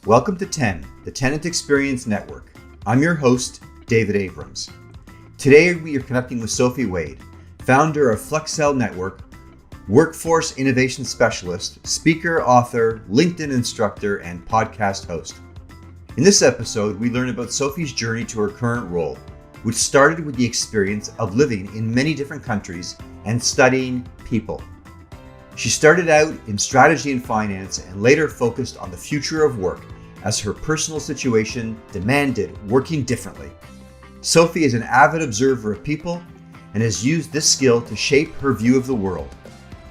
Welcome to 10, the Tenant Experience Network. I'm your host, David Abrams. Today we are connecting with Sophie Wade, founder of Flexcel Network, workforce innovation specialist, speaker, author, LinkedIn instructor, and podcast host. In this episode, we learn about Sophie's journey to her current role, which started with the experience of living in many different countries and studying people. She started out in strategy and finance and later focused on the future of work as her personal situation demanded working differently. Sophie is an avid observer of people and has used this skill to shape her view of the world,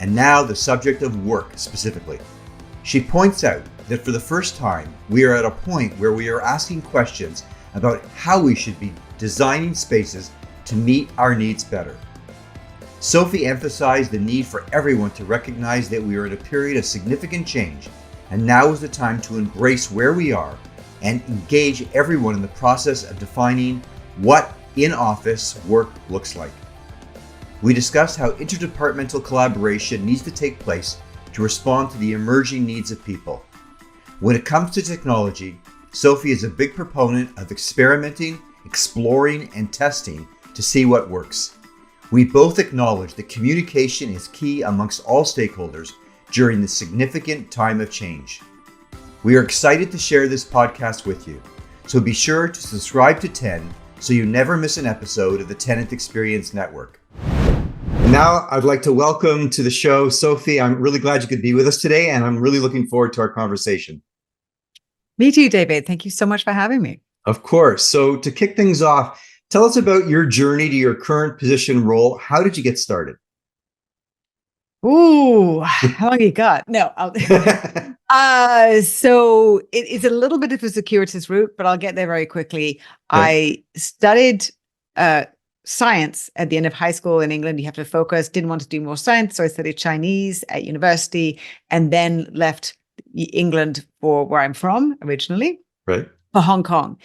and now the subject of work specifically. She points out that for the first time, we are at a point where we are asking questions about how we should be designing spaces to meet our needs better. Sophie emphasized the need for everyone to recognize that we are in a period of significant change, and now is the time to embrace where we are and engage everyone in the process of defining what in-office work looks like. We discussed how interdepartmental collaboration needs to take place to respond to the emerging needs of people. When it comes to technology, Sophie is a big proponent of experimenting, exploring, and testing to see what works. We both acknowledge that communication is key amongst all stakeholders during this significant time of change. We are excited to share this podcast with you, so be sure to subscribe to 10 so you never miss an episode of the Tenant Experience Network. Now, I'd like to welcome to the show Sophie. I'm really glad you could be with us today, and I'm really looking forward to our conversation. Me too, David. Thank you so much for having me. Of course. So to kick things off, tell us about your journey to your current position role. How did you get started? Ooh, how long you got? No. So it's a little bit of a circuitous route, but I'll get there very quickly. Okay. I studied science at the end of high school in England. You have to focus, didn't want to do more science. So I studied Chinese at university and then left England for where I'm from originally, Right. for Hong Kong.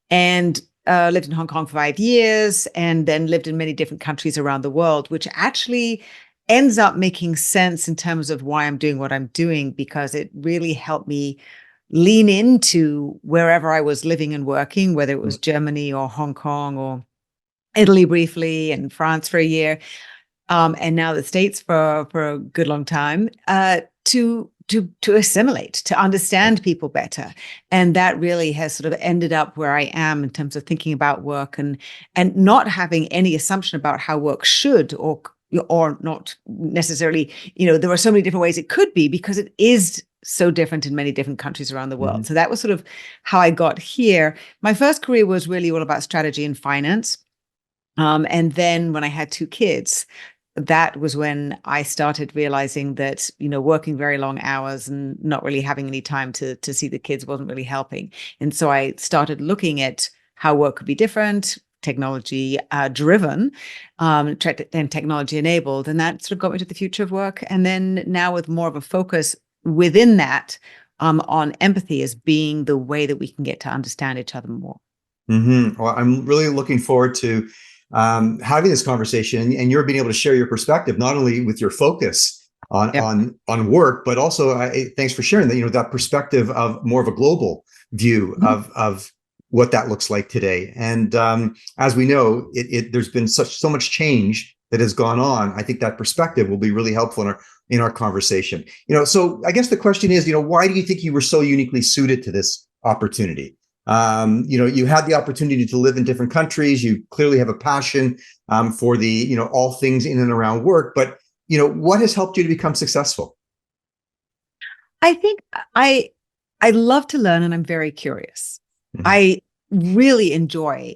And lived in Hong Kong for 5 years and then lived in many different countries around the world, which actually ends up making sense in terms of why I'm doing what I'm doing, because it really helped me lean into wherever I was living and working, whether it was Germany or Hong Kong or Italy briefly and France for a year, and now the States for a good long time, to assimilate, to understand people better. And that really has sort of ended up where I am in terms of thinking about work and not having any assumption about how work should or not necessarily, there are so many different ways it could be because it is so different in many different countries around the world. Mm-hmm. So that was sort of how I got here. My first career was really all about strategy and finance. And then when I had 2 kids, that was when I started realizing that, working very long hours and not really having any time to see the kids wasn't really helping. And so I started looking at how work could be different, technology driven, and technology enabled. And that sort of got me to the future of work. And then now with more of a focus within that on empathy as being the way that we can get to understand each other more. Mm-hmm. Well, I'm really looking forward to having this conversation and you're being able to share your perspective, not only with your focus on work, but also thanks for sharing that, that perspective of more of a global view of what that looks like today. And as we know, there's been so much change that has gone on. I think that perspective will be really helpful in our conversation. So I guess the question is, why do you think you were so uniquely suited to this opportunity? You had the opportunity to live in different countries. You clearly have a passion for the, all things in and around work. But, what has helped you to become successful? I think I love to learn and I'm very curious. Mm-hmm. I really enjoy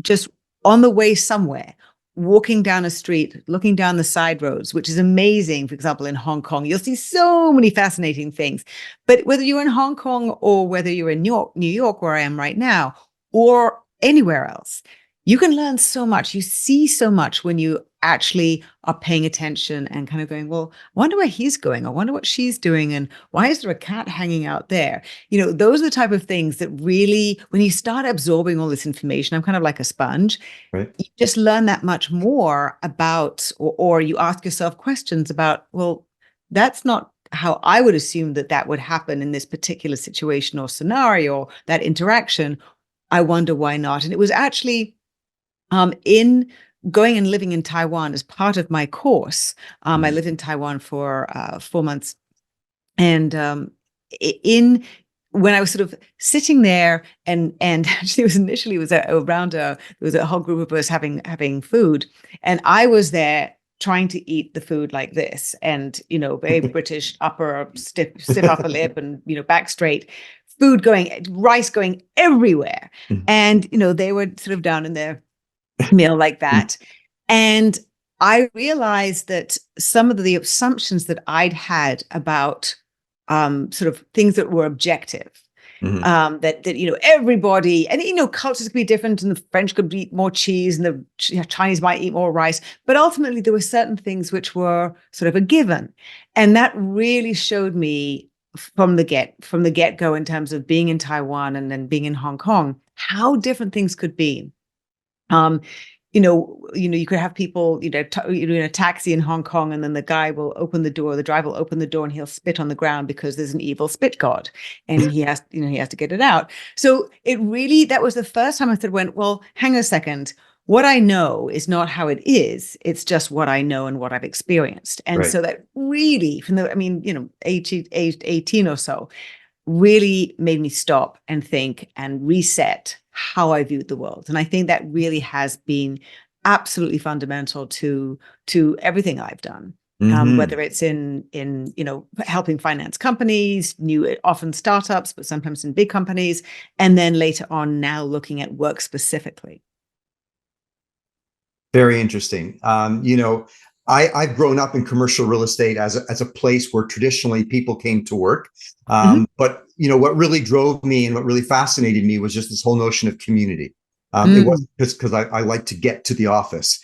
just on the way somewhere, walking down a street, looking down the side roads, which is amazing. For example, in Hong Kong, you'll see so many fascinating things. But whether you're in Hong Kong or whether you're in New York, where I am right now, or anywhere else, you can learn so much. You see so much when you actually are paying attention and kind of going, well, I wonder where he's going. I wonder what she's doing. And why is there a cat hanging out there? Those are the type of things that really, when you start absorbing all this information, I'm kind of like a sponge. Right. You just learn that much more about, or you ask yourself questions about, well, that's not how I would assume that would happen in this particular situation or scenario, that interaction, I wonder why not. And it was actually in going and living in Taiwan as part of my course. I lived in Taiwan for 4 months, and in when I was sort of sitting there, and actually it was around there was a whole group of us having food, and I was there trying to eat the food like this, and very British, stiff upper lip, and back straight, rice going everywhere, and they were sort of down in their meal like that, and I realized that some of the assumptions that I'd had about sort of things that were objective, that everybody, and cultures could be different, and the French could eat more cheese, and the Chinese might eat more rice, but ultimately there were certain things which were sort of a given, and that really showed me from the get-go, in terms of being in Taiwan and then being in Hong Kong, how different things could be. You could have people, in a taxi in Hong Kong, and then the driver will open the door, and he'll spit on the ground because there's an evil spit god, and he has to get it out. So that was the first time I went, well, hang on a second. What I know is not how it is. It's just what I know and what I've experienced. And so that really, from the, 18 or so, really made me stop and think and reset how I viewed the world. And I think that really has been absolutely fundamental to everything I've done, whether it's in helping finance companies, often startups, but sometimes in big companies, and then later on now looking at work specifically. Very interesting. I've grown up in commercial real estate as a place where traditionally people came to work. But what really drove me and what really fascinated me was just this whole notion of community. It wasn't just because I like to get to the office.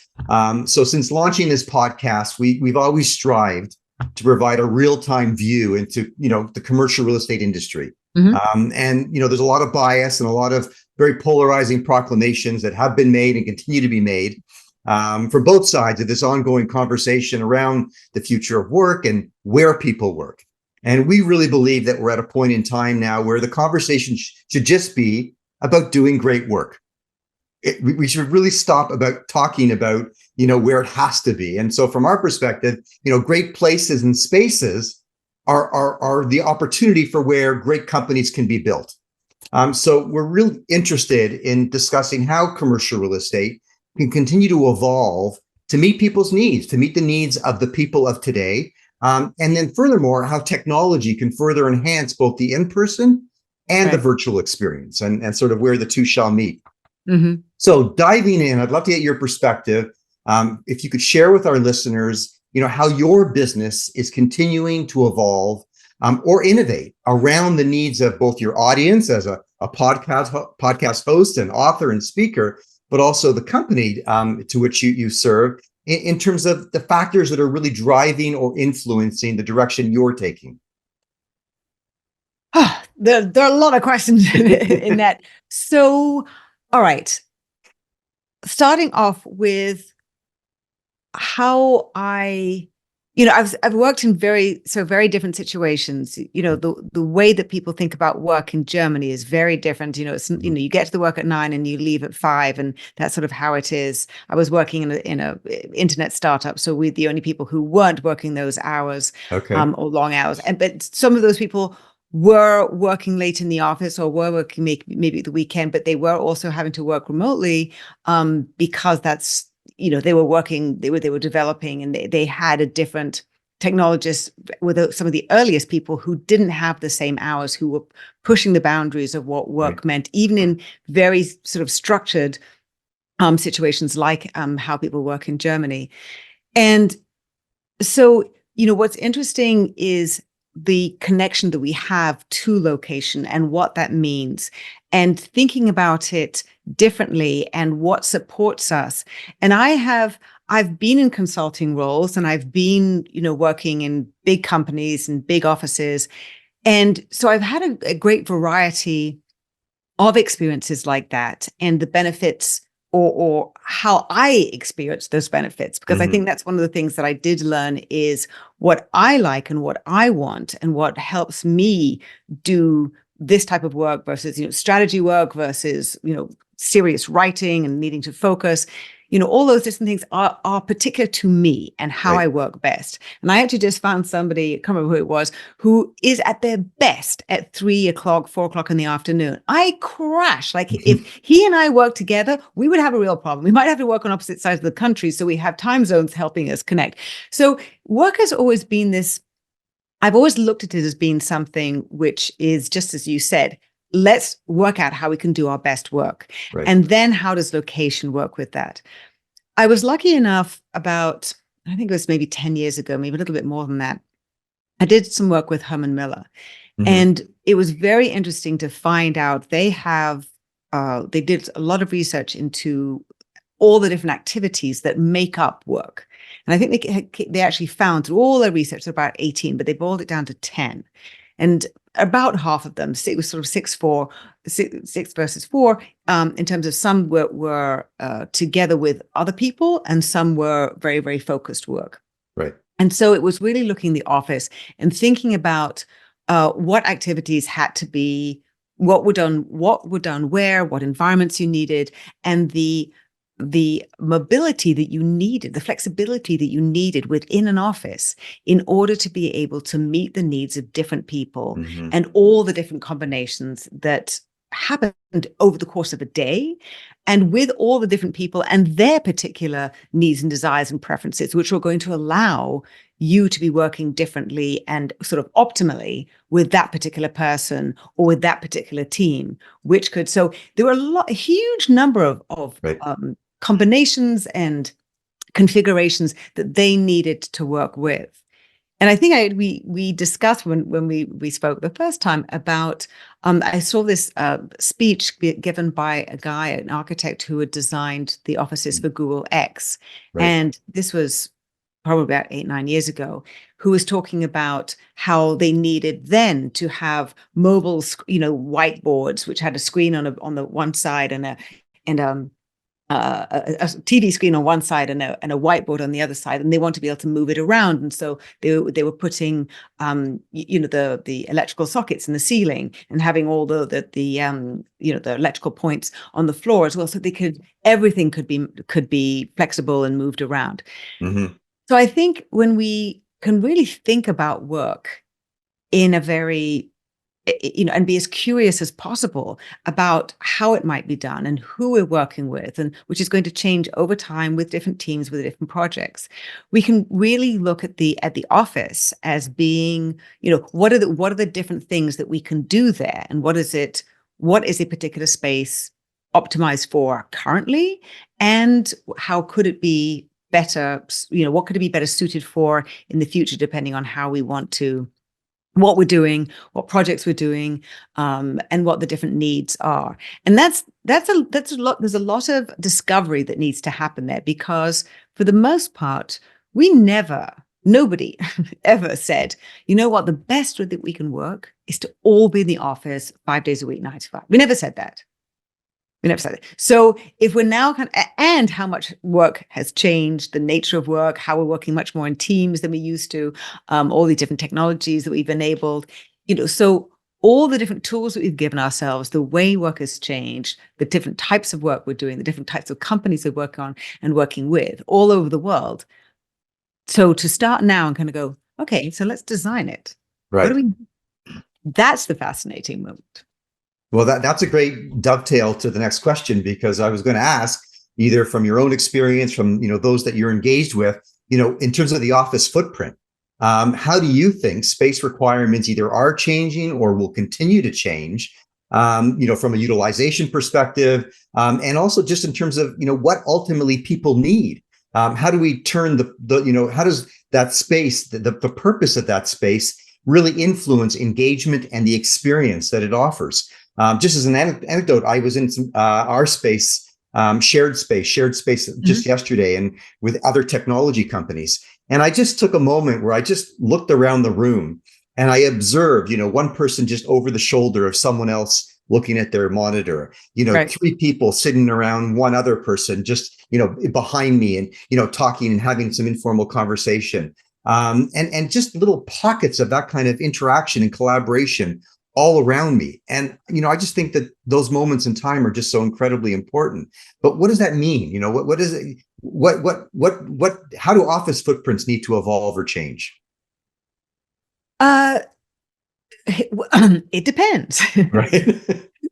So since launching this podcast, we've always strived to provide a real-time view into the commercial real estate industry. And there's a lot of bias and a lot of very polarizing proclamations that have been made and continue to be made from both sides of this ongoing conversation around the future of work and where people work. And we really believe that we're at a point in time now where the conversation should just be about doing great work. We should really stop about talking about, where it has to be. And so from our perspective, great places and spaces are the opportunity for where great companies can be built. So we're really interested in discussing how commercial real estate can continue to evolve to meet people's needs, to meet the needs of the people of today. And then furthermore, how technology can further enhance both the in-person and the virtual experience, and sort of where the two shall meet. So diving in, I'd love to get your perspective. If you could share with our listeners, how your business is continuing to evolve or innovate around the needs of both your audience as a podcast host and author and speaker, but also the company to which you serve, in terms of the factors that are really driving or influencing the direction you're taking. There are a lot of questions in that. So, all right. Starting off with how I've worked in very different situations. The way that people think about work in Germany is very different. It's you get to the work at 9 and you leave at 5, and that's sort of how it is. I was working in a internet startup, so we're the only people who weren't working those hours, or long hours. But some of those people were working late in the office, or were working maybe the weekend, but they were also having to work remotely because that's. They were working, they were developing, and they had a different technologists with some of the earliest people who didn't have the same hours, who were pushing the boundaries of what work meant, even in very sort of structured situations like how people work in Germany. And so, what's interesting is the connection that we have to location and what that means, and thinking about it differently and what supports us. And I've been in consulting roles, and I've been, working in big companies and big offices. And so I've had a great variety of experiences like that, and the benefits or how I experience those benefits, because I Mhm. think that's one of the things that I did learn is what I like and what I want and what helps me do this type of work versus, strategy work versus, serious writing and needing to focus. All those different things are particular to me and how Right. I work best. And I actually just found somebody, I can't remember who it was, who is at their best at 3 o'clock, 4 o'clock in the afternoon. I crash. Like if he and I work together, we would have a real problem. We might have to work on opposite sides of the country. So we have time zones helping us connect. So work has always been this, I've always looked at it as being something which is just as you said, let's work out how we can do our best work. Right. And then how does location work with that? I was lucky enough about, I think it was maybe 10 years ago, maybe a little bit more than that. I did some work with Herman Miller. Mhm. And it was very interesting to find out they did a lot of research into all the different activities that make up work. And I think they actually found through all their research about 18, but they boiled it down to 10. And about half of them, it was sort of 6 versus 4, in terms of some were together with other people and some were very, very focused work. Right. And so it was really looking the office and thinking about what activities had to be, what were done where, what environments you needed, and the mobility that you needed, the flexibility that you needed within an office in order to be able to meet the needs of different people Mhm. and all the different combinations that happened over the course of a day, and with all the different people and their particular needs and desires and preferences, which were going to allow you to be working differently and sort of optimally with that particular person or with that particular team, which could, so there were a huge number of Right. combinations and configurations that they needed to work with. And I think we discussed when we spoke the first time about, I saw this speech given by a guy, an architect who had designed the offices for Google X. Right. And this was probably about 8-9 years ago, who was talking about how they needed then to have mobile, whiteboards, which had a screen on the one side and a TV screen on one side and a whiteboard on the other side, and they want to be able to move it around. And so they were putting, the electrical sockets in the ceiling and having all the electrical points on the floor as well, so everything could be flexible and moved around. Mhm. So I think when we can really think about work in a very, and be as curious as possible about how it might be done and who we're working with, and which is going to change over time with different teams, with different projects, we can really look at the office as being, what are the different things that we can do there, and what is a particular space optimized for currently, and how could it be better, what could it be better suited for in the future, depending on how we want to, what we're doing, what projects we're doing, and what the different needs are. And that's a lot. There's a lot of discovery that needs to happen there, because for the most part, nobody ever said, what, the best way that we can work is to all be in the office 5 days a week, 9 to 5. We never said that. We never said it. So if we're now and how much work has changed, the nature of work, how we're working much more in teams than we used to, all the different technologies that we've enabled, so all the different tools that we've given ourselves, the way work has changed, the different types of work we're doing, the different types of companies we're working on and working with all over the world. So to start now and kind of go, okay, so let's design it. Right. That's the fascinating moment. Well, that's a great dovetail to the next question, because I was going to ask, either from your own experience, from those that you're engaged with, in terms of the office footprint, how do you think space requirements either are changing or will continue to change, from a utilization perspective, and also just in terms of what ultimately people need? How do we turn how does that space, the purpose of that space, really influence engagement and the experience that it offers? Just as an anecdote, I was in our space, shared space just yesterday, and with other technology companies. And I just took a moment where I just looked around the room and I observed, one person just over the shoulder of someone else looking at their monitor, Right. three people sitting around one other person just, behind me and, talking and having some informal conversation. And just little pockets of that kind of interaction and collaboration all around me. And, I just think that those moments in time are just so incredibly important. But what does that mean? What is it? How do office footprints need to evolve or change? Uh, it depends. Right.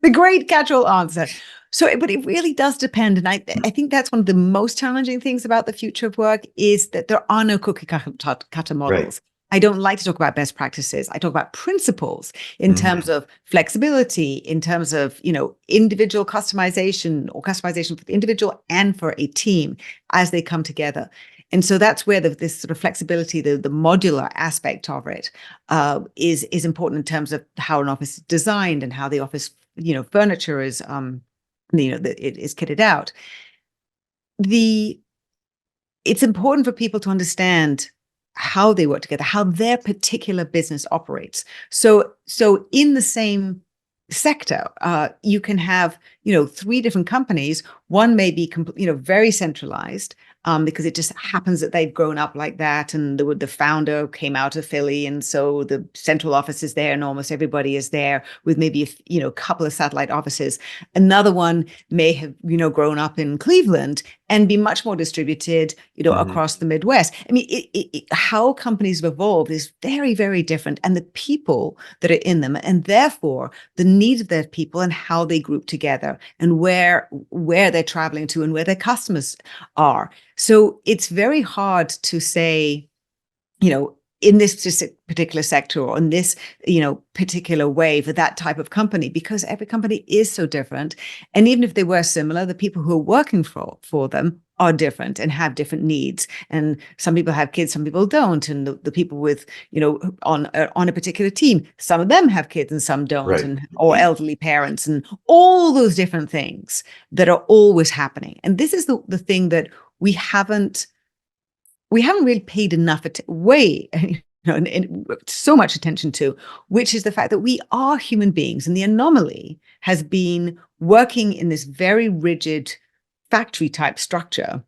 The great catch-all answer. So, but it really does depend. And I think that's one of the most challenging things about the future of work is that there are no cookie cutter Right. models. I don't like to talk about best practices. I talk about principles in Mhm. terms of flexibility, in terms of, individual customization or customization for the individual and for a team as they come together. And so that's where this sort of flexibility, the modular aspect of it, is important in terms of how an office is designed and how the office, furniture is, it is kitted out. It's important for people to understand how they work together, how their particular business operates. So in the same sector, you can have, three different companies. One may be, very centralized, because it just happens that they've grown up like that, and the founder came out of Philly, and so the central office is there, and almost everybody is there, with maybe a couple of satellite offices. Another one may have grown up in Cleveland and be much more distributed, across the Midwest. I mean, how companies have evolved is very, very different, and the people that are in them, and therefore the needs of their people and how they group together, and where they're traveling to, and where their customers are. So it's very hard to say, in this particular sector or in this, particular way for that type of company, because every company is so different. And even if they were similar, the people who are working for them are different and have different needs. And some people have kids, some people don't. And the people with, on a particular team, some of them have kids and some don't, Right. and or elderly parents, and all those different things that are always happening. And this is the thing that we haven't really paid enough so much attention to, which is the fact that we are human beings, and the anomaly has been working in this very rigid factory type structure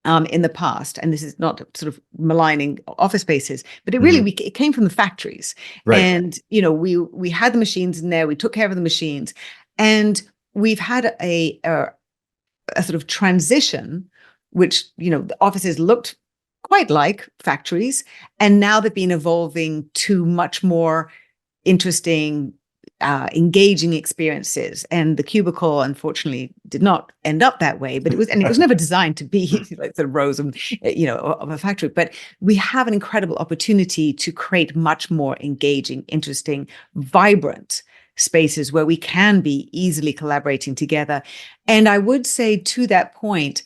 in the past. And this is not sort of maligning office spaces, but it really it came from the factories. Right. And we had the machines in there, we took care of the machines, and we've had a sort of transition, which the offices looked quite like factories, and now they've been evolving to much more interesting, engaging experiences. And the cubicle, unfortunately, did not end up that way, but it was never designed to be like the rows of, of a factory. But we have an incredible opportunity to create much more engaging, interesting, vibrant spaces where we can be easily collaborating together. And I would say, to that point,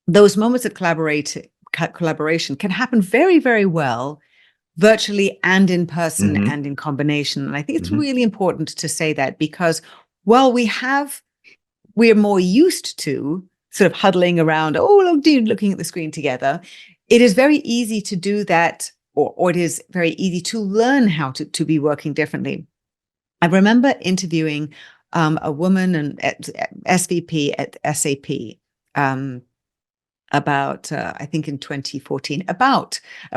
those moments of collaboration can happen very, very well virtually and in person and in combination. And I think it's really important to say that, because while we're more used to sort of huddling around, looking at the screen together, it is very easy to do that, or it is very easy to learn how to be working differently. I remember interviewing a woman, an SVP at SAP, about I think in 2014, I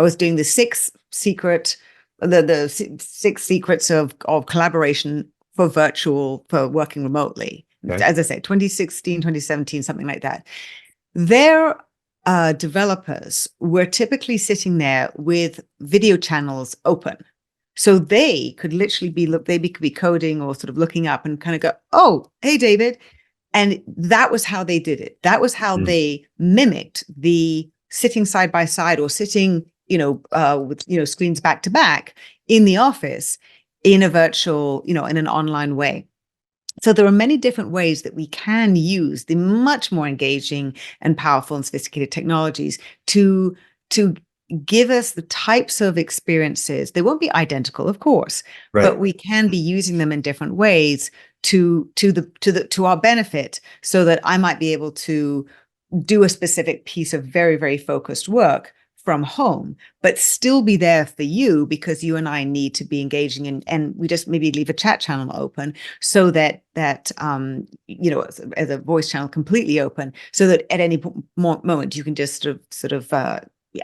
was doing the six secrets of collaboration for working remotely. Okay. As I said, 2016, 2017, something like that. Their developers were typically sitting there with video channels open. So they could literally be coding or sort of looking up and kind of go, "Oh, hey, David." And that was how they did it. That was how they mimicked the sitting side by side, or sitting, with, screens back to back in the office in a virtual, in an online way. So there are many different ways that we can use the much more engaging and powerful and sophisticated technologies to give us the types of experiences. They won't be identical, of course, but we can be using them in different ways to our benefit, so that I might be able to do a specific piece of very, very focused work from home, but still be there for you, because you and I need to be engaging in, and we just maybe leave a chat channel open so that as a voice channel completely open, so that at any moment you can just sort of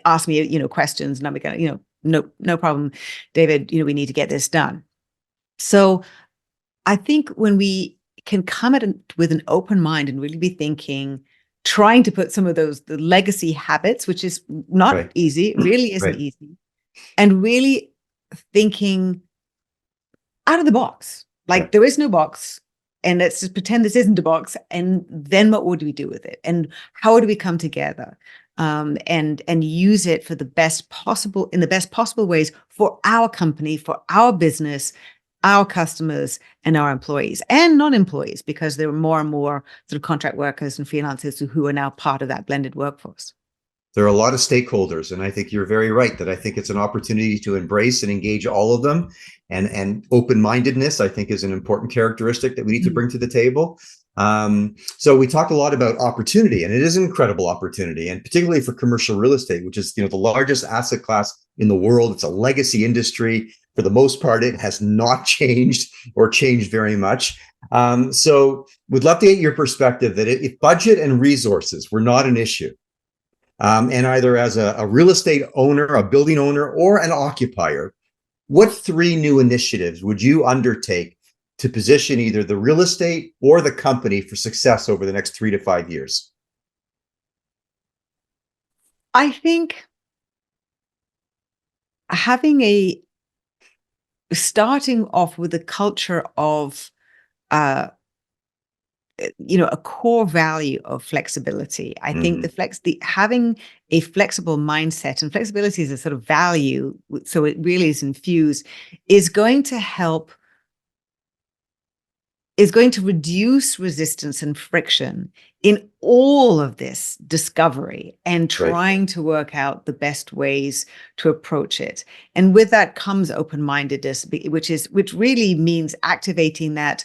ask me, questions, and I'm going to, no problem, David, we need to get this done. So I think when we can come at it with an open mind and really be thinking, trying to put some of the legacy habits, which is not easy, it really isn't easy, and really thinking out of the box. Like there is no box, and let's just pretend this isn't a box. And then what would we do with it? And how would we come together and use it for the best possible ways for our company, for our business, our customers, and our employees and non-employees, because there are more and more sort of contract workers and freelancers who are now part of that blended workforce. There are a lot of stakeholders, and I think you're very right that I think it's an opportunity to embrace and engage all of them. And open-mindedness, I think, is an important characteristic that we need to bring to the table. So we talk a lot about opportunity, and it is an incredible opportunity, and particularly for commercial real estate, which is the largest asset class in the world. It's a legacy industry. For the most part, it has not changed or changed very much. So we'd love to get your perspective that if budget and resources were not an issue, and either as a real estate owner, a building owner, or an occupier, what 3 new initiatives would you undertake to position either the real estate or the company for success over the next 3 to 5 years? I think starting off with a culture of a core value of flexibility. I think having a flexible mindset, and flexibility is a sort of value, so it really is infused, is going to reduce resistance and friction in all of this discovery and trying to work out the best ways to approach it. And with that comes open-mindedness, which really means activating that,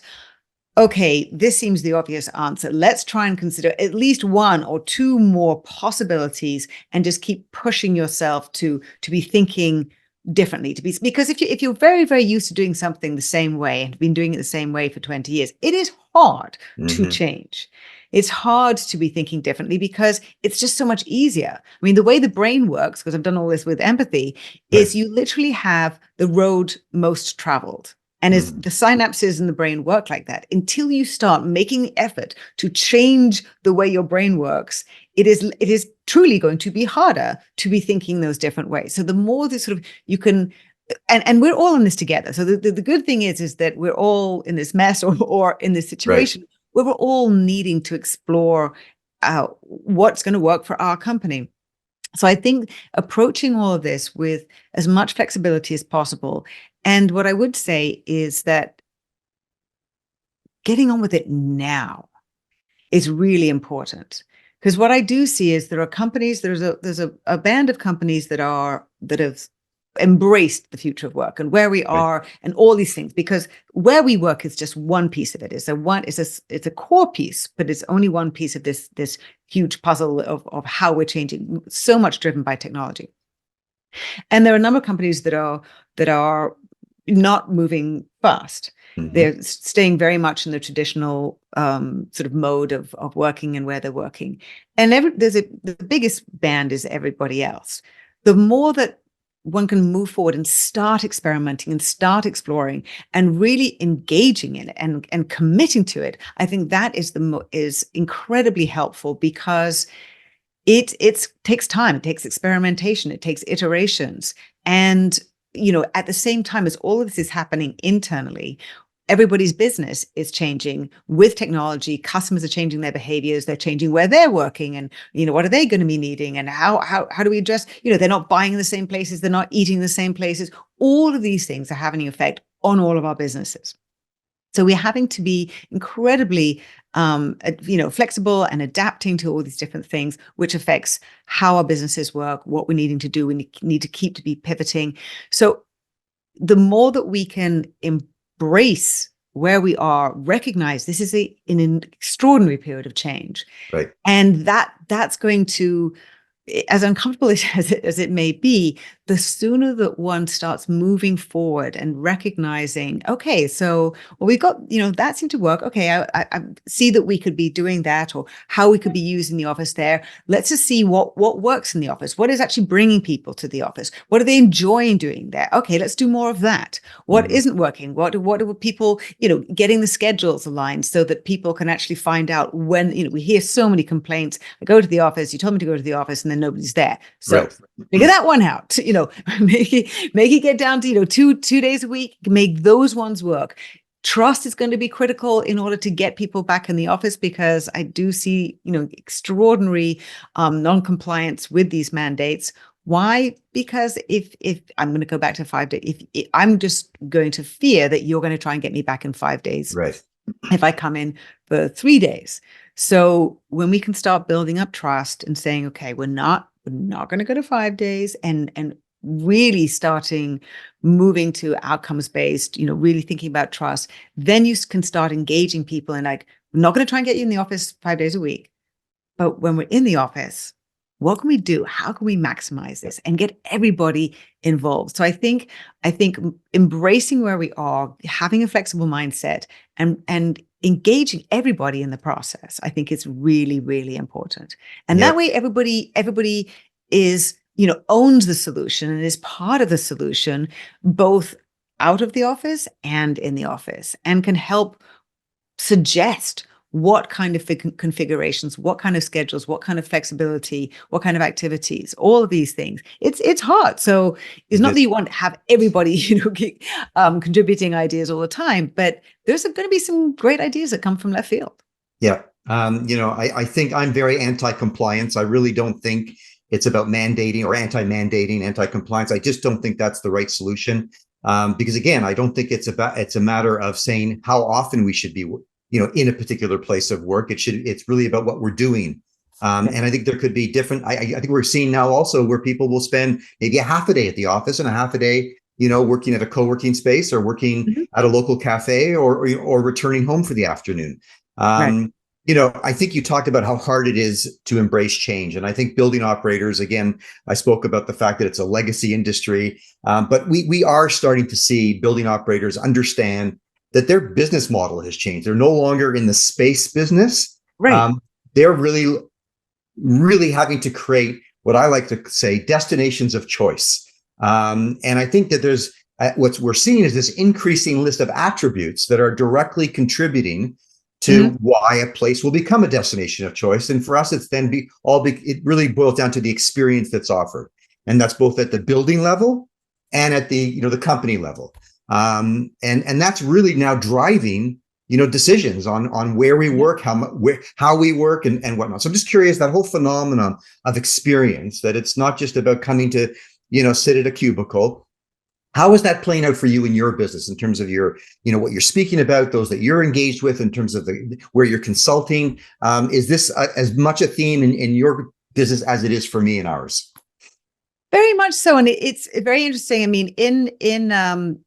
okay, this seems the obvious answer. Let's try and consider at least 1 or 2 more possibilities, and just keep pushing yourself to be thinking differently, because if you're very, very used to doing something the same way and been doing it the same way for 20 years, it is hard to change. It's hard to be thinking differently because it's just so much easier. I mean, the way the brain works, because I've done all this with empathy, is you literally have the road most traveled. And as the synapses in the brain work like that, until you start making the effort to change the way your brain works, it is truly going to be harder to be thinking those different ways. So the more this sort of you can, and we're all in this together. So the good thing is that we're all in this mess or in this situation where we're all needing to explore what's going to work for our company. So I think approaching all of this with as much flexibility as possible. And what I would say is that getting on with it now is really important. Because what I do see is there are companies, there's a band of companies that have embraced the future of work and where we are and all these things, because where we work is just one piece of it. It's a core piece, but it's only one piece of this huge puzzle of how we're changing, so much driven by technology. And there are a number of companies that are not moving fast. They're staying very much in the traditional sort of mode of working and where they're working. And the biggest band is everybody else. The more that one can move forward and start experimenting and start exploring and really engaging in it and committing to it, I think that is incredibly helpful, because it takes time, it takes experimentation, it takes iterations. And at the same time as all of this is happening internally, everybody's business is changing with technology. Customers are changing their behaviors. They're changing where they're working, and what are they going to be needing, and how do we address? They're not buying in the same places. They're not eating in the same places. All of these things are having an effect on all of our businesses. So we're having to be incredibly, flexible and adapting to all these different things, which affects how our businesses work, what we're needing to do. We need to be pivoting. So the more that we can embrace where we are, recognize this is an extraordinary period of change, and that's going to as uncomfortable as it may be, the sooner that one starts moving forward and recognizing, okay, so well, we've got, that seemed to work. Okay, I see that we could be doing that, or how we could be using the office there. Let's just see what works in the office. What is actually bringing people to the office? What are they enjoying doing there? Okay, let's do more of that. What isn't working? What are people, getting the schedules aligned so that people can actually find out when, we hear so many complaints. I go to the office, you told me to go to the office, and then nobody's there. So figure that one out, make it get down to, 2 days a week, make those ones work. Trust is going to be critical in order to get people back in the office, because I do see, extraordinary non-compliance with these mandates. Why? Because if I'm going to go back to 5 days, if I'm just going to fear that you're going to try and get me back in 5 days, Right. if I come in for 3 days. So when we can start building up trust and saying, okay, we're not going to go to 5 days, and really moving to outcomes based, really thinking about trust, then you can start engaging people and like, we're not going to try and get you in the office 5 days a week, but when we're in the office, what can we do? How can we maximize this and get everybody involved? So I think embracing where we are, having a flexible mindset, and engaging everybody in the process, I think is really, really important. And that way everybody is, owns the solution and is part of the solution, both out of the office and in the office, and can help suggest what kind of configurations, what kind of schedules, what kind of flexibility, what kind of activities, all of these things. It's hard. So it's not that you want to have everybody, contributing ideas all the time, but there's going to be some great ideas that come from left field. Yeah. I think I'm very anti-compliance. I really don't think it's about mandating or anti-mandating, anti-compliance. I just don't think that's the right solution. Because again, I don't think it's a matter of saying how often we should be, in a particular place of work. It's really about what we're doing. And I think there could be different, I think we're seeing now also where people will spend maybe a half a day at the office and a half a day, working at a co-working space or working at a local cafe or returning home for the afternoon. I think you talked about how hard it is to embrace change. And I think building operators, again, I spoke about the fact that it's a legacy industry, but we are starting to see building operators understand that their business model has changed. They're no longer in the space business. They're really, really having to create what I like to say, destinations of choice. And I think that there's what we're seeing is this increasing list of attributes that are directly contributing to why a place will become a destination of choice. And for us, it's then it really boils down to the experience that's offered. And that's both at the building level and at the, the company level. And that's really now driving, decisions on where we work, how we work and whatnot. So I'm just curious, that whole phenomenon of experience, that it's not just about coming to, sit at a cubicle. How is that playing out for you in your business in terms of your, what you're speaking about, those that you're engaged with, in terms of where you're consulting? Is this as much a theme in your business as it is for me and ours? Very much so. And it's very interesting. I mean, in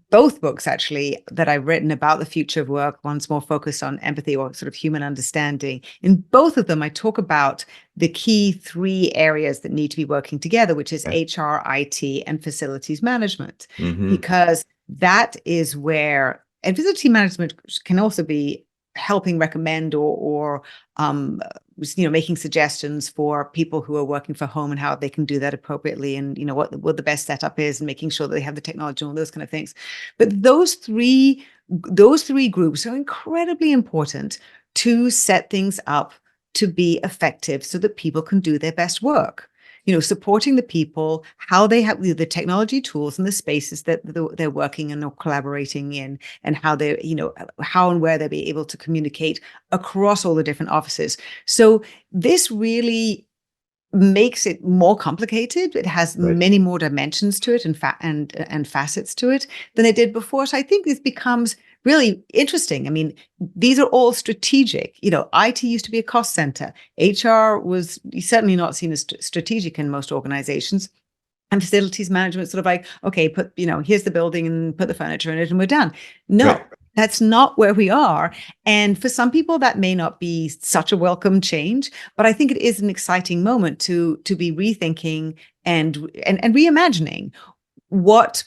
both books actually that I've written about the future of work, one's more focused on empathy or sort of human understanding. In both of them, I talk about the key 3 areas that need to be working together, which is HR, IT, and facilities management, because that is where, and facility management can also be helping recommend or making suggestions for people who are working from home and how they can do that appropriately, and what the best setup is, and making sure that they have the technology and all those kind of things. But those three groups are incredibly important to set things up to be effective so that people can do their best work. Supporting the people, how they have the technology tools and the spaces that they're working in or collaborating in, and how they, how and where they'll be able to communicate across all the different offices. So this really makes it more complicated. It has many more dimensions to it and facets to it than it did before. So I think this becomes really interesting. I mean, these are all strategic. IT used to be a cost center. HR was certainly not seen as strategic in most organizations. And facilities management sort of like, okay, put, here's the building and put the furniture in it and we're done. No, That's not where we are. And for some people, that may not be such a welcome change, but I think it is an exciting moment to be rethinking and reimagining what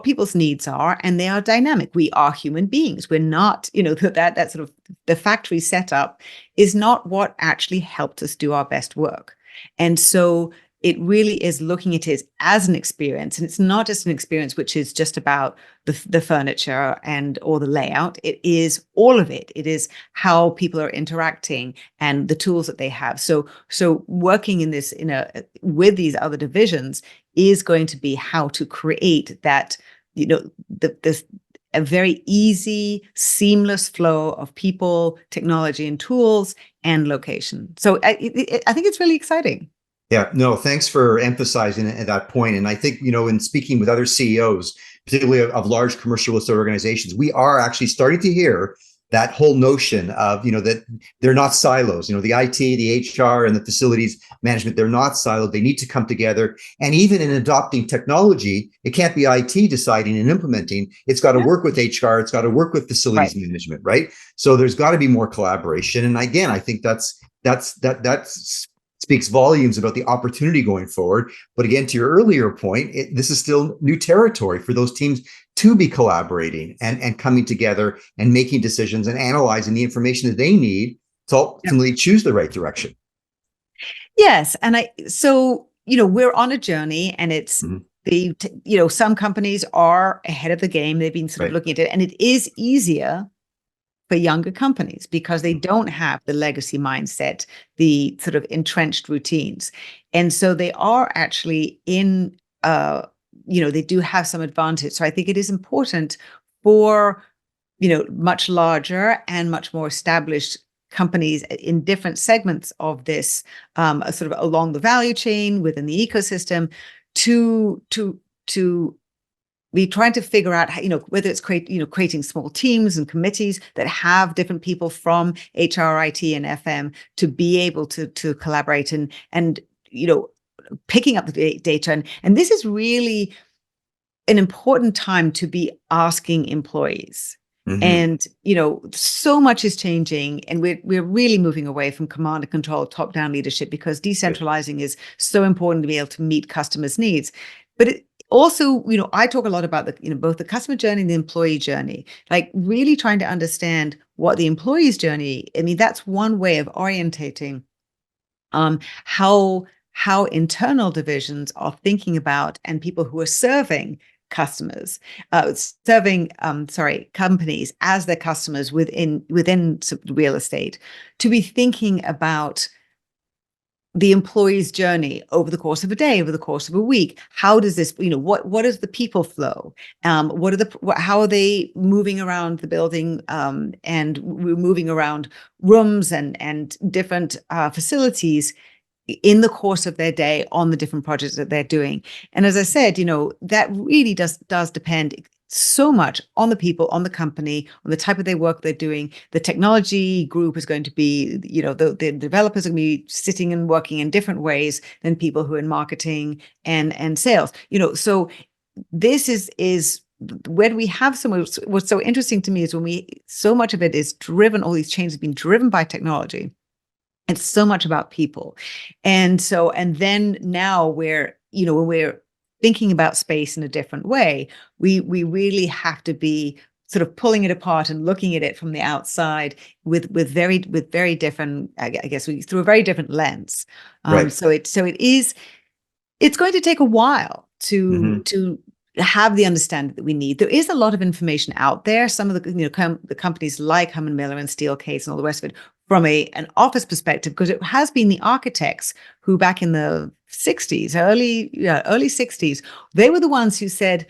people's needs are, and they are dynamic. We are human beings. We're not, that sort of the factory setup is not what actually helped us do our best work. And so it really is looking at it as an experience, and it's not just an experience which is just about the furniture or the layout. It is all of it. It is how people are interacting and the tools that they have. So working in this with these other divisions is going to be how to create that, a very easy, seamless flow of people, technology, and tools and location. So I think it's really exciting. Yeah, no, thanks for emphasizing it at that point. And I think, in speaking with other CEOs, particularly of large commercial listed organizations, we are actually starting to hear that whole notion of, that they're not silos, the IT, the HR, and the facilities management, they're not siloed. They need to come together. And even in adopting technology, it can't be IT deciding and implementing. It's got to work with HR. It's got to work with facilities management, right? So there's got to be more collaboration. And again, I think that's speaks volumes about the opportunity going forward. But again, to your earlier point, this is still new territory for those teams to be collaborating and coming together and making decisions and analyzing the information that they need to ultimately choose the right direction. Yes. And we're on a journey, and it's some companies are ahead of the game. They've been sort of looking at it, and it is easier for younger companies because they don't have the legacy mindset, the sort of entrenched routines. And so they are actually they do have some advantage. So I think it is important for, much larger and much more established companies in different segments of this, sort of along the value chain within the ecosystem, to be trying to figure out how, whether it's creating small teams and committees that have different people from HR, IT, and FM to be able to collaborate and picking up the data. And this is really an important time to be asking employees. And so much is changing, and we're really moving away from command and control, top-down leadership, because decentralizing is so important to be able to meet customers' needs. But also, I talk a lot about both the customer journey and the employee journey, like really trying to understand what the employee's journey. I mean, that's one way of orientating how internal divisions are thinking about, and people who are serving customers, companies as their customers within real estate, to be thinking about the employee's journey over the course of a day, over the course of a week. How does this, what is the people flow? How are they moving around the building, and moving around rooms and different facilities in the course of their day on the different projects that they're doing? And as I said, that really does depend so much on the people, on the company, on the type of their work they're doing. The technology group is going to be, the developers are going to be sitting and working in different ways than people who are in marketing and sales. So this is when we have what's so interesting to me is when so much of it is driven, all these changes have been driven by technology. It's so much about people. And then now when we're thinking about space in a different way, we really have to be sort of pulling it apart and looking at it from the outside with very different, I guess, through a very different lens. So it's going to take a while to have the understanding that we need. There is a lot of information out there. Some of the the companies like Herman Miller and Steelcase and all the rest of it, from an office perspective, because it has been the architects who back in the 60s, early 60s, they were the ones who said,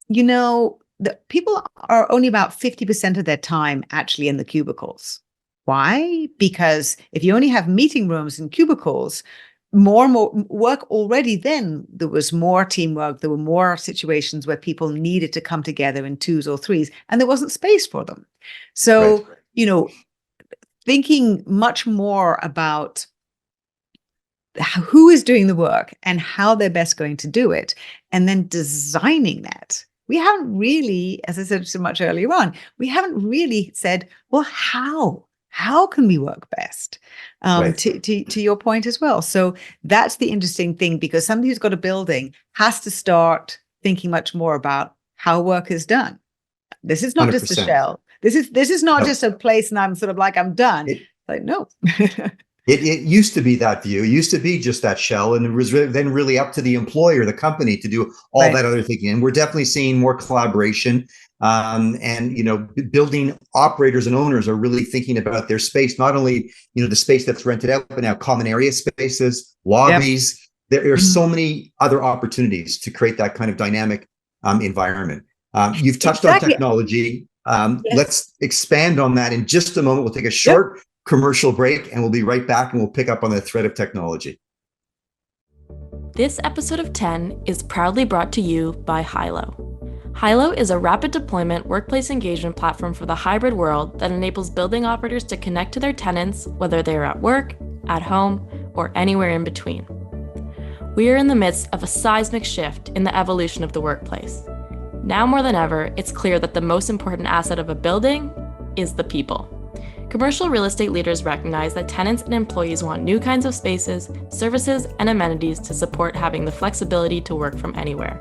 the people are only about 50% of their time actually in the cubicles. Why? Because if you only have meeting rooms and cubicles, more and more work already, then there was more teamwork. There were more situations where people needed to come together in twos or threes, and there wasn't space for them. So, thinking much more about who is doing the work and how they're best going to do it, and then designing that. we haven't really, as I said so much earlier on, we haven't really said, well, how can we work best? Right. To your point as well. So that's the interesting thing, because somebody who's got a building has to start thinking much more about how work is done. This is not just a 100%. shell. This is not No. just a place and I'm sort of like, I'm done. Like, no. It used to be that view. It used to be just that shell, and it was then really up to the employer, the company, to do all Right. that other thinking. And we're definitely seeing more collaboration. And building operators and owners are really thinking about their space, not only the space that's rented out, but now common area spaces, lobbies. Yep. There are so many other opportunities to create that kind of dynamic environment. You've touched on technology. Yes. Let's expand on that in just a moment. We'll take a short commercial break, and we'll be right back, and we'll pick up on the thread of technology. This episode of 10 is proudly brought to you by Hilo. Hilo is a rapid deployment workplace engagement platform for the hybrid world that enables building operators to connect to their tenants, whether they are at work, at home, or anywhere in between. We are in the midst of a seismic shift in the evolution of the workplace. Now more than ever, it's clear that the most important asset of a building is the people. Commercial real estate leaders recognize that tenants and employees want new kinds of spaces, services, and amenities to support having the flexibility to work from anywhere.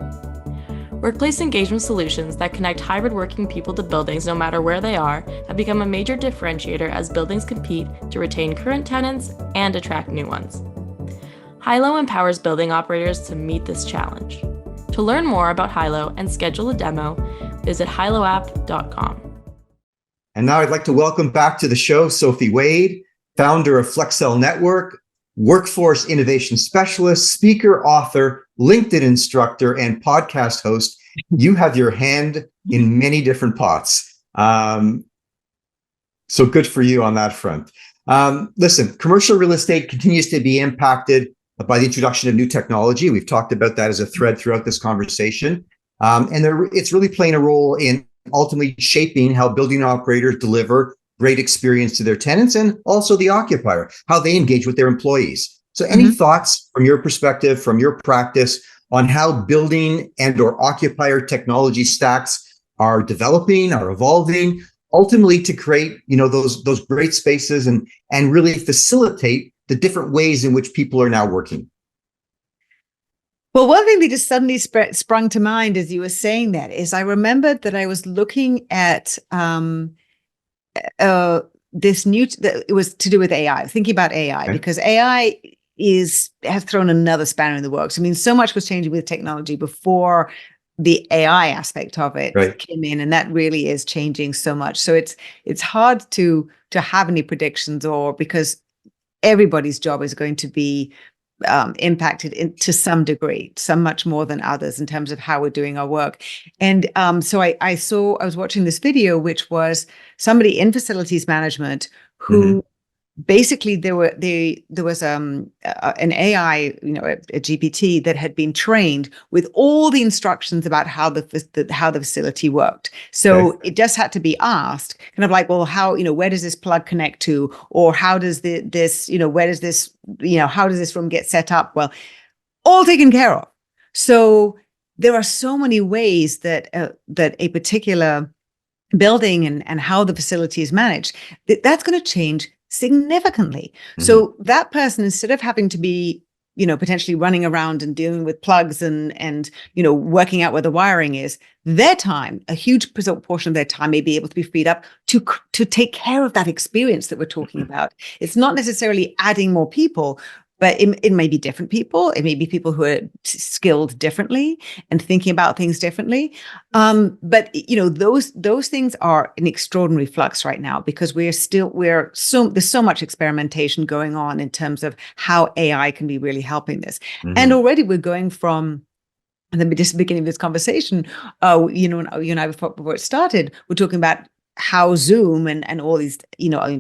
Workplace engagement solutions that connect hybrid working people to buildings no matter where they are have become a major differentiator as buildings compete to retain current tenants and attract new ones. Hilo empowers building operators to meet this challenge. To learn more about Hilo and schedule a demo, visit hiloapp.com. And now I'd like to welcome back to the show Sophie Wade, founder of Flexcel Network, workforce innovation specialist, speaker, author, LinkedIn instructor, and podcast host. You have your hand in many different pots. So good for you on that front. Listen, commercial real estate continues to be impacted by the introduction of new technology. We've talked about that as a thread throughout this conversation. It's really playing a role in ultimately shaping how building operators deliver great experience to their tenants, and also the occupier, how they engage with their employees. So any thoughts from your perspective, from your practice, on how building and or occupier technology stacks are developing, are evolving, ultimately to create, those great spaces and really facilitate the different ways in which people are now working? Well, one thing that just suddenly sprung to mind as you were saying that is I remembered that I was looking at this new, it was to do with AI, thinking about AI, because AI has thrown another spanner in the works. I mean, so much was changing with technology before the AI aspect of it came in, and that really is changing so much. So it's hard to have any predictions, or because everybody's job is going to be impacted to some degree, some much more than others in terms of how we're doing our work. And so I was watching this video, which was somebody in facilities management who basically there was an AI, a GPT that had been trained with all the instructions about how the facility worked. So it just had to be asked, kind of like, well, how, where does this plug connect to, or how does this, where does this, how does this room get set up? Well, all taken care of. So there are so many ways that a particular building and how the facility is managed, that's going to change significantly. So that person, instead of having to be, potentially running around and dealing with plugs and working out where the wiring is, their time, a huge portion of their time may be able to be freed up to take care of that experience that we're talking about. It's not necessarily adding more people, but it may be different people. It may be people who are skilled differently and thinking about things differently. But those things are in extraordinary flux right now, because there's so much experimentation going on in terms of how AI can be really helping this. And already we're going from, and then just the beginning of this conversation, you and I before it started, we're talking about how Zoom and all these,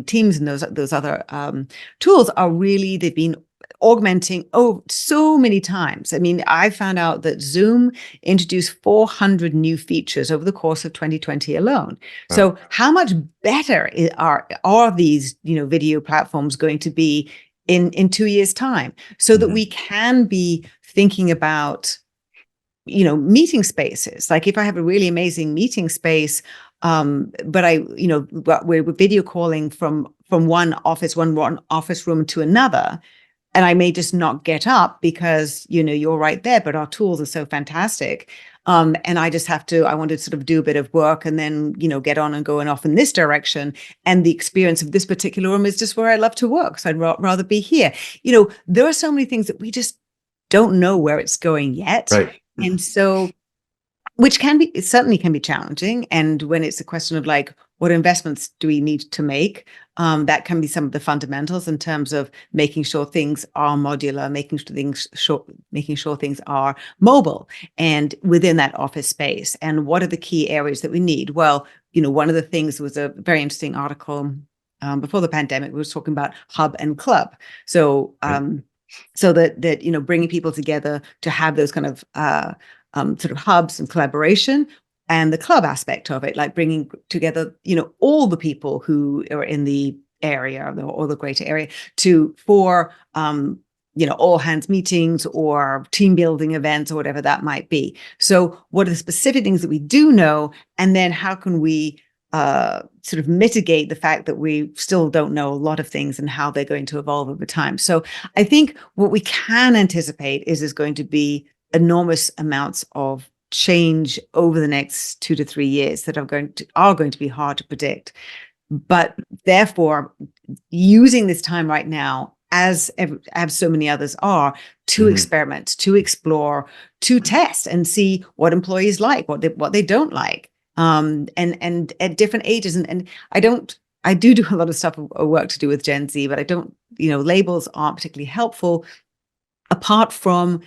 Teams and those other tools are really, they've been augmenting so many times. I mean, I found out that Zoom introduced 400 new features over the course of 2020 alone. So how much better are these, video platforms going to be in 2 years' time, so that we can be thinking about meeting spaces. Like if I have a really amazing meeting space, but we're video calling from one office room to another, and I may just not get up because, you're right there, but our tools are so fantastic. And I want to sort of do a bit of work and then, get on and going off in this direction. And the experience of this particular room is just where I love to work. So I'd rather be here. There are so many things that we just don't know where it's going yet. Right. And so, which it certainly can be challenging. And when it's a question of like, what investments do we need to make? That can be some of the fundamentals in terms of making sure things are modular, making sure things are mobile and within that office space. And what are the key areas that we need? Well, one of the things was a very interesting article before the pandemic. We were talking about hub and club. So, so that bringing people together to have those kind of sort of hubs and collaboration, and the club aspect of it, like bringing together, all the people who are in the area or the greater area for all hands meetings or team building events or whatever that might be. So what are the specific things that we do know? And then how can we sort of mitigate the fact that we still don't know a lot of things and how they're going to evolve over time? So I think what we can anticipate is going to be enormous amounts of change over the next 2 to 3 years that are going to be hard to predict. But therefore, using this time right now, as so many others are, to experiment, to explore, to test and see what employees like, what they don't like, and at different ages. And I do a lot of stuff of work to do with Gen Z, but I don't, labels aren't particularly helpful apart from.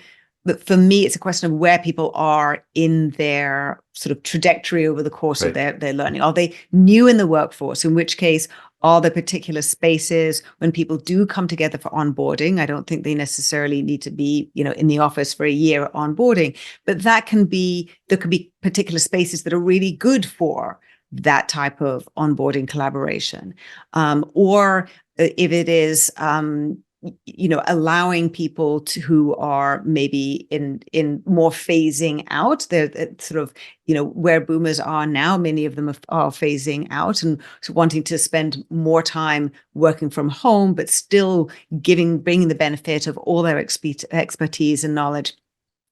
But for me, it's a question of where people are in their sort of trajectory over the course of their learning. Are they new in the workforce? In which case, are there particular spaces when people do come together for onboarding? I don't think they necessarily need to be, in the office for a year onboarding, but there could be particular spaces that are really good for that type of onboarding collaboration. Or if it is, allowing people who are maybe in more phasing out, they're sort of, where boomers are now, many of them are phasing out and wanting to spend more time working from home, but still bringing the benefit of all their expertise and knowledge,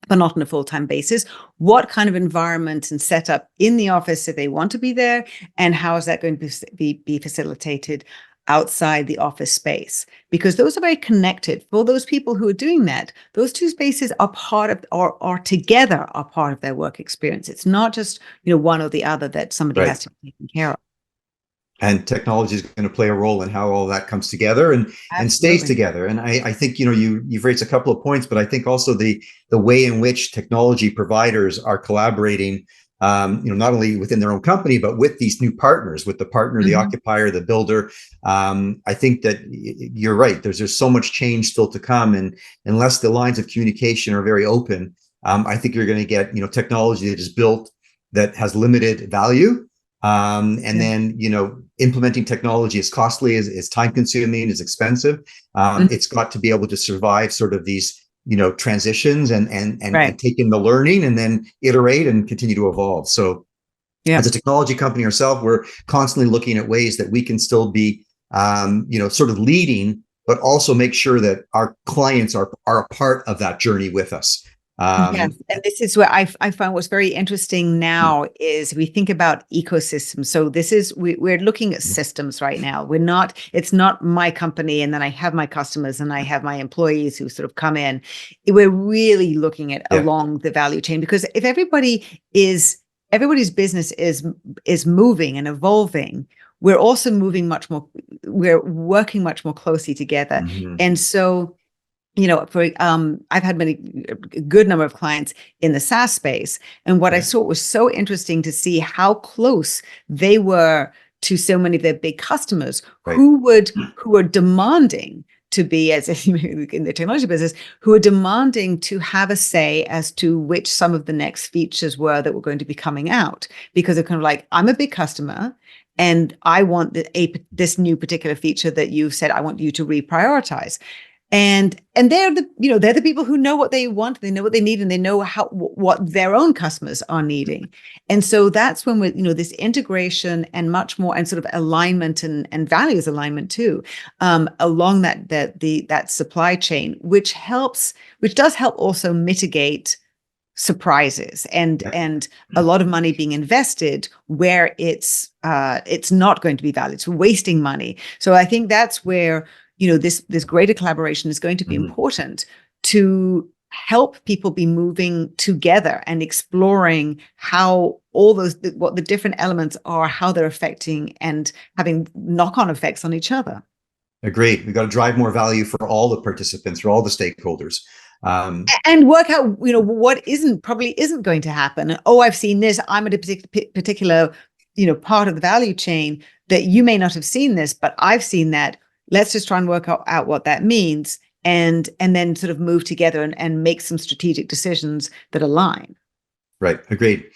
but not on a full-time basis. What kind of environment and setup in the office do they want to be there? And how is that going to be facilitated outside the office space? Because those are very connected. For those people who are doing that, those two spaces are part of, or together are part of their work experience. It's not just, one or the other that somebody has to be taken care of. And technology is going to play a role in how all that comes together and stays together. And I think, you've raised a couple of points, but I think also the way in which technology providers are collaborating, not only within their own company, but with these new partners, with the partner, the occupier, the builder. I think that you're right. There's so much change still to come. And unless the lines of communication are very open, I think you're going to get, technology that is built that has limited value. And then, implementing technology is costly, is time consuming, is expensive. It's got to be able to survive sort of these, transitions and take in the learning and then iterate and continue to evolve. So as a technology company ourselves, we're constantly looking at ways that we can still be, sort of leading, but also make sure that our clients are a part of that journey with us. Yes, and this is where I find what's very interesting now is we think about ecosystems. So we're looking at systems right now. It's not my company and then I have my customers and I have my employees who sort of come in. We're really looking at along the value chain, because if everybody's business is moving and evolving, we're also we're working much more closely together. And so, I've had a good number of clients in the SaaS space. And what I saw was so interesting to see how close they were to so many of their big customers who were demanding to be, as in the technology business, who are demanding to have a say as to which some of the next features were that were going to be coming out. Because they're kind of like, I'm a big customer and I want this new particular feature that you've said, I want you to reprioritize. And they're they're the people who know what they want, they know what they need, and they know what their own customers are needing. And so that's when we're, this integration and much more, and sort of alignment and values alignment too, along that supply chain, which does help also mitigate surprises and a lot of money being invested where it's not going to be valued. It's wasting money. So I think that's where this greater collaboration is going to be important to help people be moving together and exploring how all what the different elements are, how they're affecting and having knock-on effects on each other. Agreed. We've got to drive more value for all the participants, for all the stakeholders. And work out, what probably isn't going to happen. Oh, I've seen this. I'm at a particular, part of the value chain that you may not have seen this, but I've seen that. Let's just try and work out what that means, and then sort of move together and make some strategic decisions that align. Right. Agreed.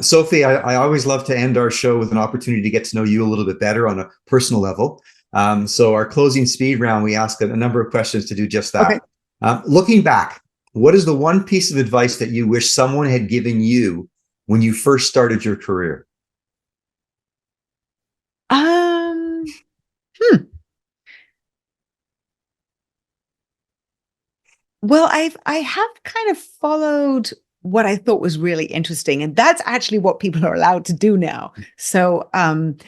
Sophie, I always love to end our show with an opportunity to get to know you a little bit better on a personal level. So our closing speed round, we ask a number of questions to do just that. Okay. Looking back, what is the one piece of advice that you wish someone had given you when you first started your career? Well, I have kind of followed what I thought was really interesting, and that's actually what people are allowed to do now. So, and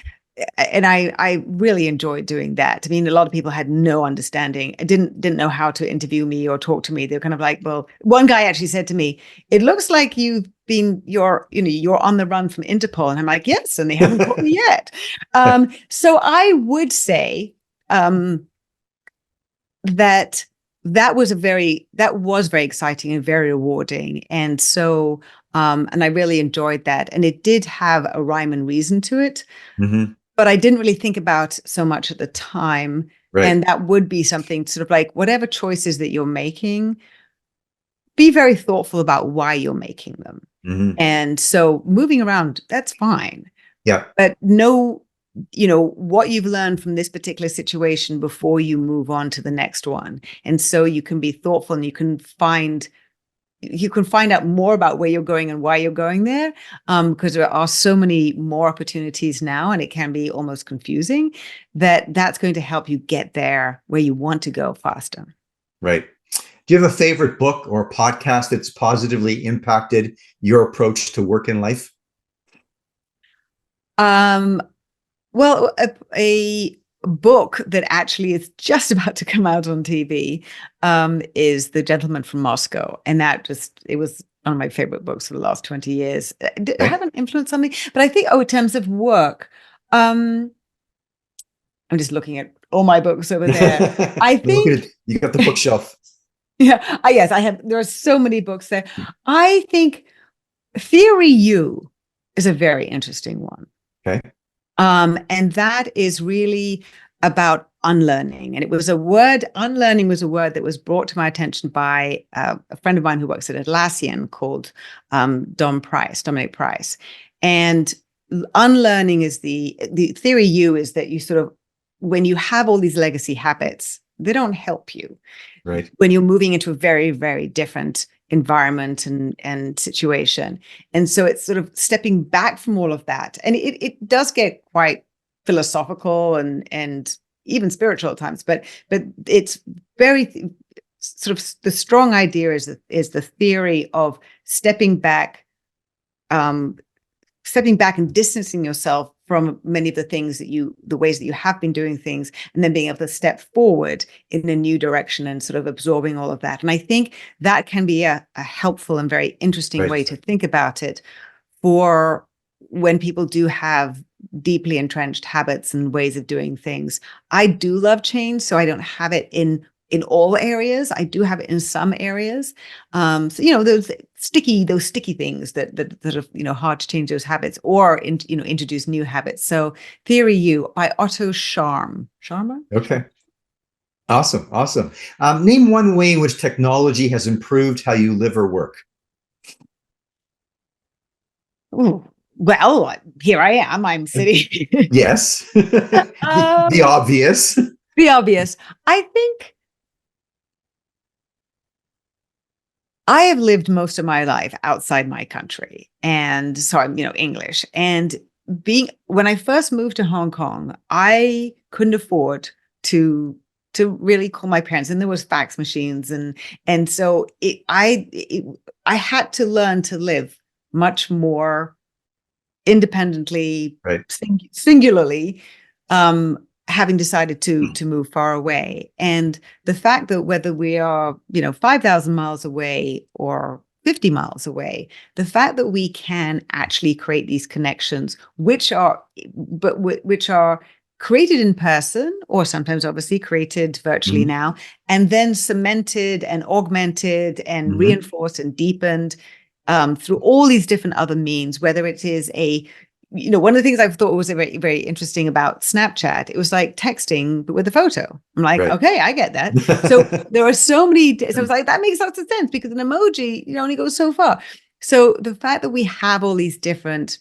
I really enjoyed doing that. I mean, a lot of people had no understanding. Didn't know how to interview me or talk to me. They're kind of like, well, one guy actually said to me, "It looks like you're on the run from Interpol," and I'm like, "Yes," and they haven't caught me yet. So I would say that was very exciting and very rewarding. And so, and I really enjoyed that. And it did have a rhyme and reason to it, but I didn't really think about so much at the time. Right. And that would be something sort of like, whatever choices that you're making, be very thoughtful about why you're making them. And so moving around, that's fine. Yeah. But know what you've learned from this particular situation before you move on to the next one. And so you can be thoughtful, and you can find out more about where you're going and why you're going there, because there are so many more opportunities now, and it can be almost confusing. That's going to help you get there where you want to go faster. Right. Do you have a favorite book or podcast that's positively impacted your approach to work in life? Well, a book that actually is just about to come out on TV is The Gentleman from Moscow. And it was one of my favorite books for the last 20 years. It had an influence on me. But I think, in terms of work, I'm just looking at all my books over there. I think you got the bookshelf. Yeah. Yes, I have. There are so many books there. I think Theory U is a very interesting one. Okay. And that is really about unlearning. And unlearning was a word that was brought to my attention by a friend of mine who works at Atlassian called Dominic Price. And unlearning is the Theory U is that you sort of, when you have all these legacy habits, they don't help you. Right. When you're moving into a very, very different environment and situation. And so it's sort of stepping back from all of that. And it does get quite philosophical and even spiritual at times, but it's very sort of, the strong idea is the theory of stepping back and distancing yourself from many of the ways that you have been doing things, and then being able to step forward in a new direction and sort of absorbing all of that. And I think that can be a helpful and very interesting way to think about it for when people do have deeply entrenched habits and ways of doing things. I do love change, so I don't have it in all areas. I do have it in some areas. So, those sticky things that are, hard to change those habits or, introduce new habits. So Theory U by Otto Scharmer. Okay. Awesome. Name one way in which technology has improved how you live or work. Ooh. Well, here I am. I'm sitting. Yes. The obvious. The obvious. I think I have lived most of my life outside my country. And so I'm, English. And when I first moved to Hong Kong, I couldn't afford to really call my parents, and there was fax machines, and so I had to learn to live much more independently, Right. singularly, having decided to move far away. And the fact that whether we are 5,000 miles away or 50 miles away, the fact that we can actually create these connections, which are created in person, or sometimes obviously created virtually now, and then cemented and augmented and reinforced and deepened through all these different other means, whether it is one of the things I thought was very, very interesting about Snapchat, it was like texting, but with a photo. I'm like, Right. okay, I get that. So there are so many, so I was like, that makes lots of sense, because an emoji, only goes so far. So the fact that we have all these different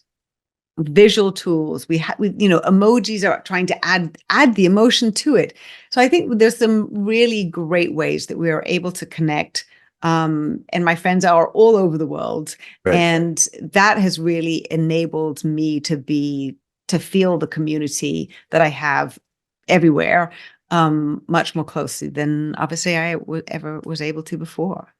visual tools, we emojis are trying to add the emotion to it. So I think there's some really great ways that we are able to connect. And my friends are all over the world. Right. And that has really enabled me to feel the community that I have everywhere, much more closely than obviously I ever was able to before.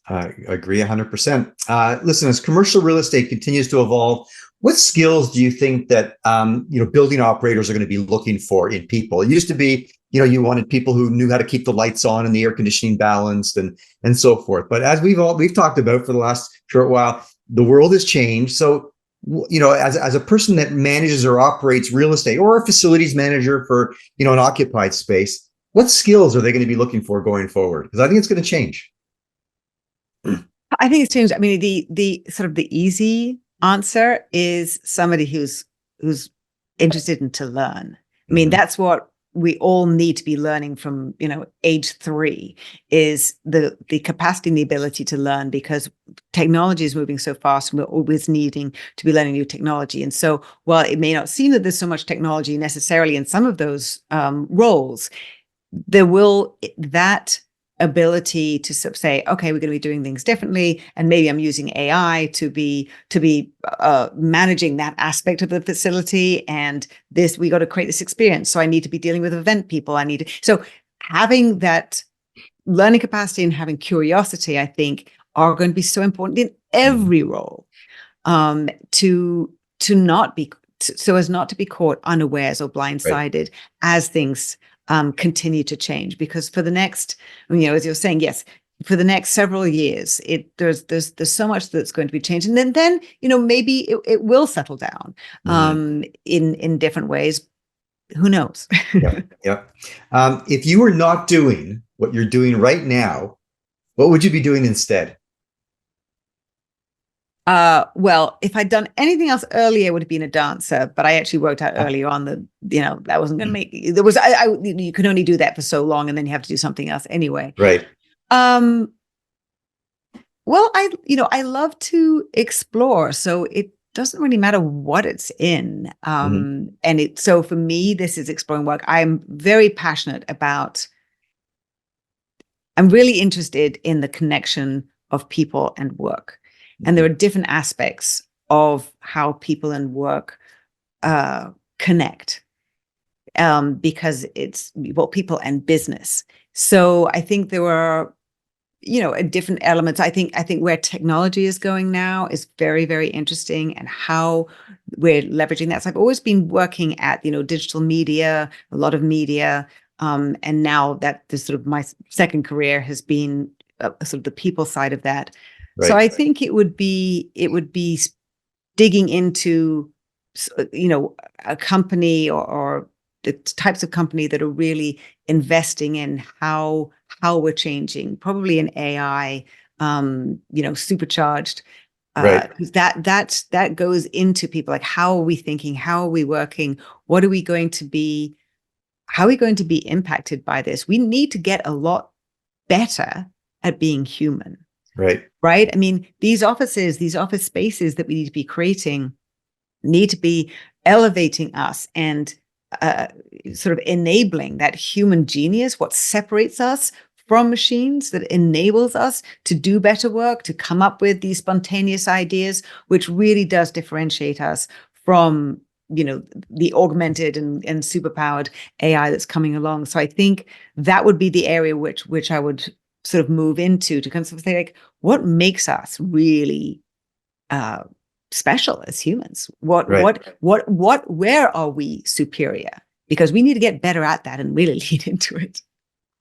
I agree 100%. Listen, as commercial real estate continues to evolve, what skills do you think that building operators are going to be looking for in people? It used to be, you wanted people who knew how to keep the lights on and the air conditioning balanced and so forth. But as we've talked about for the last short while, the world has changed. So, as a person that manages or operates real estate, or a facilities manager for an occupied space, what skills are they going to be looking for going forward? Because I think it's going to change. I think it's changed. I mean, the sort of the easy answer is somebody who's interested in to learn. I mean, that's what we all need to be learning from, age 3, is the capacity and the ability to learn, because technology is moving so fast and we're always needing to be learning new technology. And so while it may not seem that there's so much technology necessarily in some of those roles, there will that ability to say, okay, we're going to be doing things differently, and maybe I'm using AI to be managing that aspect of the facility, and we got to create this experience. So I need to be dealing with event people. So having that learning capacity and having curiosity, I think, are going to be so important in every role, to not be so as not to be caught unawares or blindsided as things continue to change. Because for the next, as you're saying, yes, for the next several years, there's so much that's going to be changing. And then maybe it will settle down in different ways. Who knows? Yeah. If you were not doing what you're doing right now, what would you be doing instead? Well, if I'd done anything else earlier, it would have been a dancer, but I actually worked out earlier on that, that wasn't going to make, you can only do that for so long, and then you have to do something else anyway. Right. Well, I love to explore, so it doesn't really matter what it's in. So for me, this is exploring work. I'm very passionate about, I'm really interested in the connection of people and work. And there are different aspects of how people and work connect, because it's people and business. So I think there are, different elements. I think where technology is going now is very, very interesting, and how we're leveraging that. So I've always been working at, digital media, a lot of media, and now that this sort of my second career has been sort of the people side of that. Right. So I think it would be digging into, a company or the types of company that are really investing in how we're changing, probably in AI, supercharged. That goes into people, like, how are we thinking? How are we working? What are we going to be? How are we going to be impacted by this? We need to get a lot better at being human. Right. I mean, these office spaces that we need to be creating need to be elevating us and sort of enabling that human genius, what separates us from machines that enables us to do better work, to come up with these spontaneous ideas, which really does differentiate us from, the augmented and superpowered AI that's coming along. So I think that would be the area which I would sort of move into, to kind of say, like, what makes us really special as humans? Where are we superior? Because we need to get better at that and really lean into it.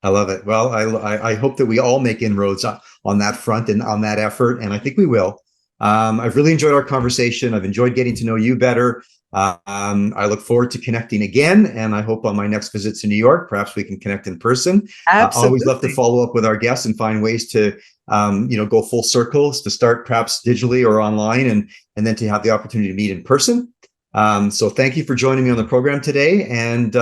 I love it. Well, I hope that we all make inroads on that front and on that effort, and I think we will. I've really enjoyed our conversation. I've enjoyed getting to know you better. I look forward to connecting again, and I hope on my next visit to New York, perhaps we can connect in person. Absolutely. Always love to follow up with our guests and find ways to, go full circles, to start perhaps digitally or online, and then to have the opportunity to meet in person. So thank you for joining me on the program today, and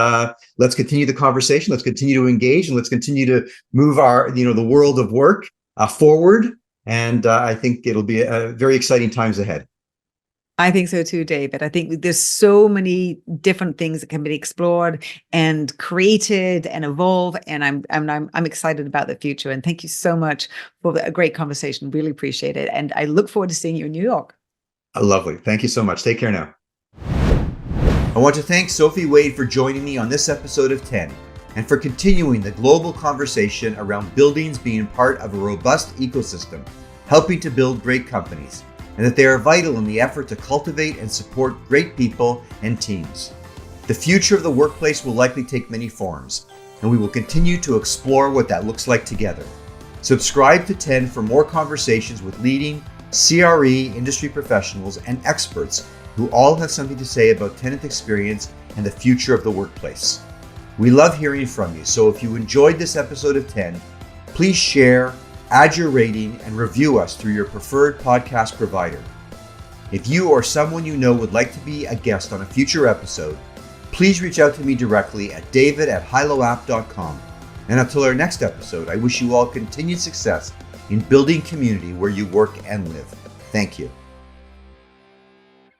let's continue the conversation. Let's continue to engage, and let's continue to move the world of work forward. And I think it'll be very exciting times ahead. I think so too, David. I think there's so many different things that can be explored and created and evolve, and I'm excited about the future. And thank you so much for a great conversation. Really appreciate it, and I look forward to seeing you in New York. Lovely. Thank you so much. Take care now. I want to thank Sophie Wade for joining me on this episode of 10 and for continuing the global conversation around buildings being part of a robust ecosystem, helping to build great companies, and that they are vital in the effort to cultivate and support great people and teams. The future of the workplace will likely take many forms, and we will continue to explore what that looks like together. Subscribe to 10 for more conversations with leading CRE industry professionals and experts who all have something to say about tenant experience and the future of the workplace. We love hearing from you, so if you enjoyed this episode of 10, please share, add your rating, and review us through your preferred podcast provider. If you or someone you know would like to be a guest on a future episode, please reach out to me directly at david@hiloapp.com. And until our next episode, I wish you all continued success in building community where you work and live. Thank you.